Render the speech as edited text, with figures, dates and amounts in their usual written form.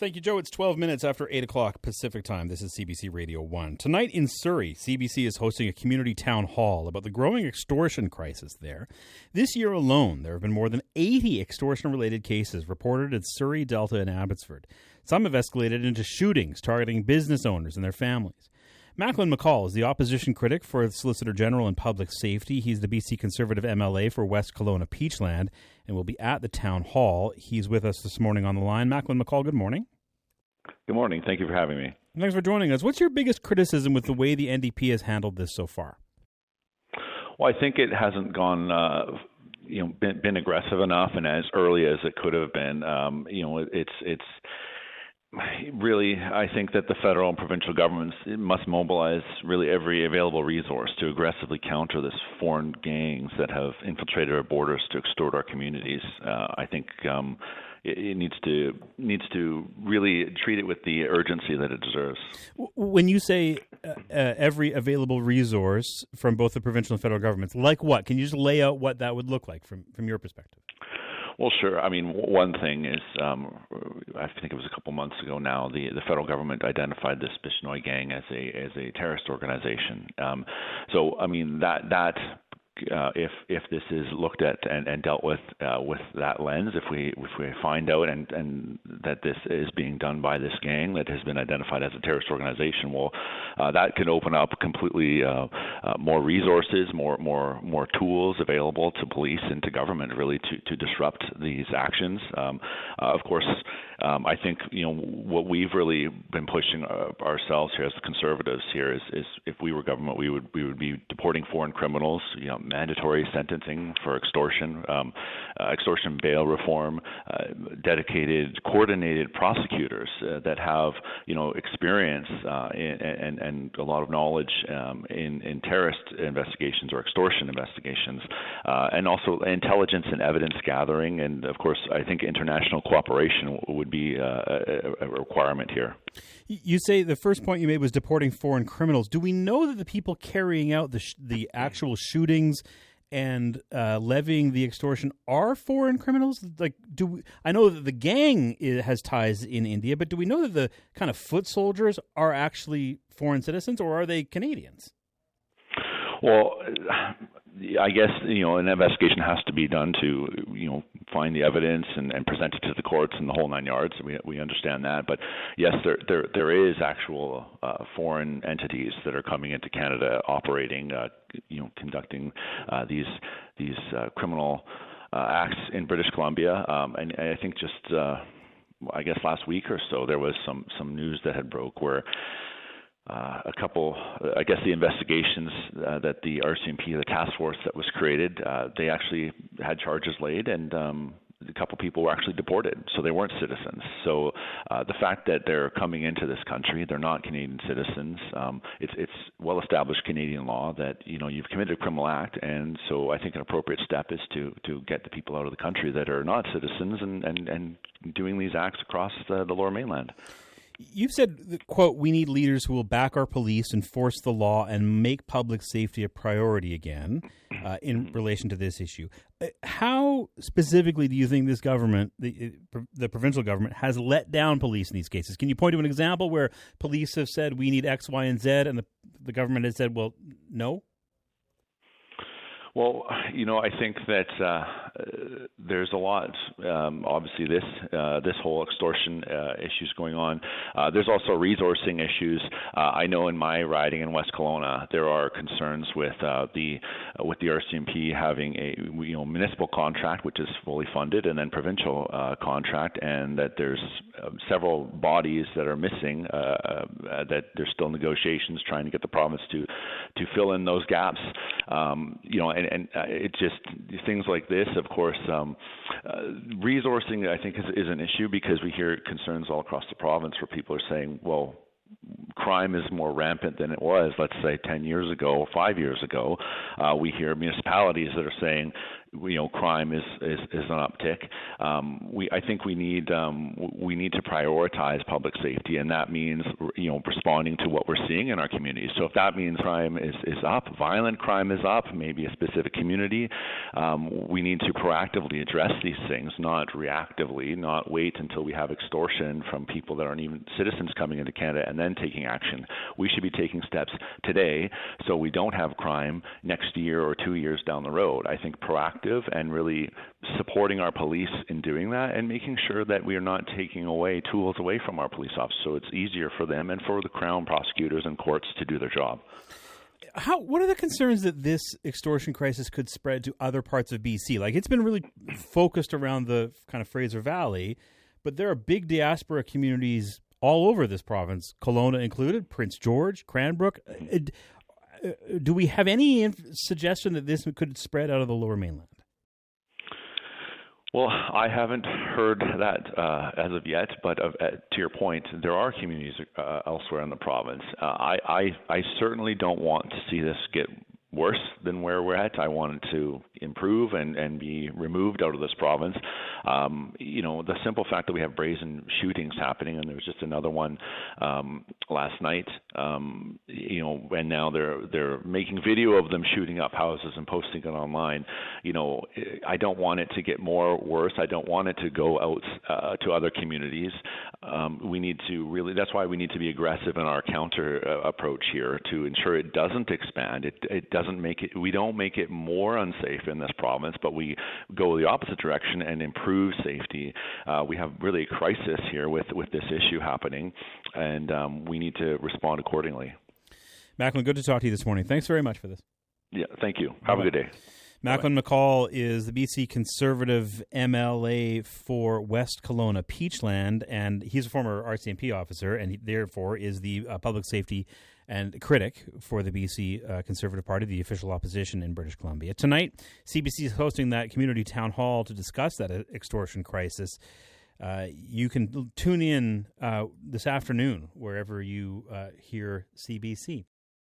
Thank you, Joe. It's 12 minutes after 8 o'clock Pacific time. This is CBC Radio 1. Tonight in Surrey, CBC is hosting a community town hall about the growing extortion crisis there. This year alone, there have been more than 80 extortion-related cases reported in Surrey, Delta, and Abbotsford. Some have escalated into shootings targeting business owners and their families. Macklin McCall is the opposition critic for the Solicitor General in Public Safety. He's the BC Conservative MLA for West Kelowna Peachland and will be at the town hall. He's with us this morning on the line. Macklin McCall, good morning. Good morning. Thank you for having me. Thanks for joining us. What's your biggest criticism with the way the NDP has handled this so far? Well, I think it hasn't gone, been aggressive enough and as early as it could have been. It's really, I think that the federal and provincial governments must mobilize really every available resource to aggressively counter this foreign gangs that have infiltrated our borders to extort our communities. I think it needs to really treat it with the urgency that it deserves. When you say every available resource from both the provincial and federal governments, like what? Can you just lay out what that would look like from your perspective? Well, sure. I mean, one thing is, I think it was a couple months ago now, the federal government identified this Bishnoi gang as a terrorist organization. So, I mean, that if this is looked at and dealt with that lens, if we find out and that this is being done by this gang that has been identified as a terrorist organization, well, that could open up completely more resources, more tools available to police and to government really to disrupt these actions. Of course, I think what we've really been pushing ourselves here as the Conservatives here is if we were government, we would be deporting foreign criminals, mandatory sentencing for extortion, extortion bail reform, dedicated, coordinated prosecutors that have experience and a lot of knowledge in terrorist investigations or extortion investigations, and also intelligence and evidence gathering, and of course, I think international cooperation would be a requirement here. You say the first point you made was deporting foreign criminals. Do we know that the people carrying out the actual shootings and levying the extortion are foreign criminals? Like, I know that the gang has ties in India, but do we know that the kind of foot soldiers are actually foreign citizens, or are they Canadians? Well, I guess an investigation has to be done to find the evidence and present it to the courts and the whole nine yards. We understand that, but yes, there is actual foreign entities that are coming into Canada, operating, conducting these criminal acts in British Columbia, and I think just I guess last week or so there was some news that had broke where. A couple, I guess the investigations that the RCMP, the task force that was created, they actually had charges laid, and a couple people were actually deported, so they weren't citizens. So the fact that they're coming into this country, they're not Canadian citizens. It's well-established Canadian law that you've committed a criminal act, and so I think an appropriate step is to get the people out of the country that are not citizens and doing these acts across the Lower Mainland. You've said, quote, we need leaders who will back our police, enforce the law, and make public safety a priority again in relation to this issue. How specifically do you think this government, the provincial government, has let down police in these cases? Can you point to an example where police have said we need X, Y, and Z, and the government has said, well, no? Well, I think that there's a lot. Obviously, this whole extortion issues going on. There's also resourcing issues. I know in my riding in West Kelowna, there are concerns with the RCMP having a municipal contract, which is fully funded, and then provincial contract, and that there's several bodies that are missing. That there's still negotiations trying to get the province to fill in those gaps. And it just things like this, of course, resourcing I think is an issue because we hear concerns all across the province where people are saying, well, crime is more rampant than it was, let's say 10 years ago or 5 years ago. We hear municipalities that are saying, crime is an uptick. I think we need to prioritize public safety, and that means responding to what we're seeing in our communities. So if that means crime is up, violent crime is up, maybe a specific community, we need to proactively address these things, not reactively, not wait until we have extortion from people that aren't even citizens coming into Canada and then taking action. We should be taking steps today so we don't have crime next year or 2 years down the road. I think proactive and really supporting our police in doing that and making sure that we are not taking away tools away from our police officers so it's easier for them and for the Crown prosecutors and courts to do their job. What are the concerns that this extortion crisis could spread to other parts of BC? Like, it's been really focused around the kind of Fraser Valley, but there are big diaspora communities all over this province, Kelowna included, Prince George, Cranbrook. Do we have any suggestion that this could spread out of the Lower Mainland? Well, I haven't heard that as of yet, but to your point, there are communities elsewhere in the province. I certainly don't want to see this get worse than where we're at. I want it to improve and be removed out of this province. The simple fact that we have brazen shootings happening, and there was just another one last night, and now they're making video of them shooting up houses and posting it online. I don't want it to get worse. I don't want it to go out to other communities. We need to that's why we need to be aggressive in our counter approach here to ensure it doesn't expand. We don't make it more unsafe in this province, but we go the opposite direction and improve safety. We have really a crisis here with this issue happening, and we need to respond accordingly. Macklin, good to talk to you this morning. Thanks very much for this. Yeah, thank you. Have a good day. Macklin McCall is the BC Conservative MLA for West Kelowna Peachland, and he's a former RCMP officer, and he, therefore is the public safety and critic for the BC Conservative Party, the official opposition in British Columbia. Tonight, CBC is hosting that community town hall to discuss that extortion crisis. You can tune in this afternoon wherever you hear CBC.